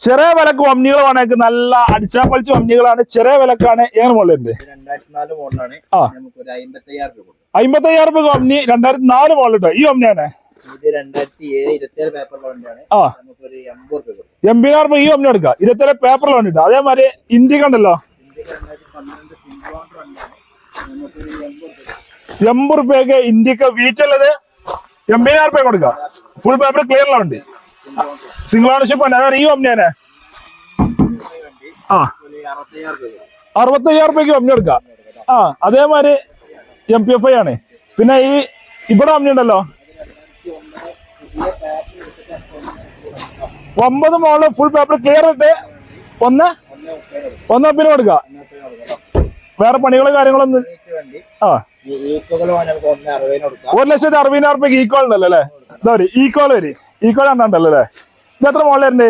ചെറിയ വിലക്ക് ഒമ്നികൾ വേണമെങ്കിൽ നല്ല അടിച്ചാൽ പളിച്ച ഒമ്നികളാണ്. ചെറിയ വിലക്കാണ്. എങ്ങനെ മോഡലുണ്ട്? 2004 മോഡലാണ്. ആ, നമുക്ക് ഒരു 55,000 രൂപ. 55,000 രൂപ ഒമ്നി 2004 മോഡലുണ്ട്. ഈ ഒമ്നിയാണ് ഇത് 2007 പേപ്പർ ലോണിലാണ്. ആ, നമുക്ക് ഒരു 80 രൂപ. 80,000 രൂപ ഈ ഒമ്നി എടുക്കാം. 27 പേപ്പർ ലോണിട്ട്. അതേമാതിരി ഇന്ത്യ ഉണ്ടല്ലോ, 2012 സിംഗിൾ ഓണർ വണ്ടിയാണ്. നമുക്കൊരു 80 രൂപയ്ക്ക് ഇന്ത്യക്ക് വീറ്റുള്ളത് 80,000 രൂപ കൊടുക്കാം. ഫുൾ പേപ്പർ ക്ലിയർ ഉള്ള വണ്ടി, സിംഗിൾ ഓണർഷിപ്പ് ഉണ്ട്. അതാണ് ഈ ഒമ്നിയാണ്. ആ, 65,000 രൂപ. 65,000 രൂപയ്ക്ക് ഒമ്നി എടുക്കാം. ആ, അതേമാതിരി MPFI ആണ്. പിന്നെ ഈ ഇവിടെ ഒമ്നി ഉണ്ടല്ലോ, 9 മോള് ഫുൾ പേപ്പർ ക്ലിയർ ഇട്ട് 1 കൊടുക്കാം. വേറെ പണികളോ കാര്യങ്ങളൊന്നും. ആ, 1,60,000 രൂപയ്ക്ക് ഈക്വൽ ഉണ്ടല്ലോ അല്ലേ? ഇതാ വരും ഈക്വൽ വരും. ഈക്വൽ കണ്ടല്ലോ അല്ലേ? ഇത് എത്ര മോളിൽ വരണ്ടേ?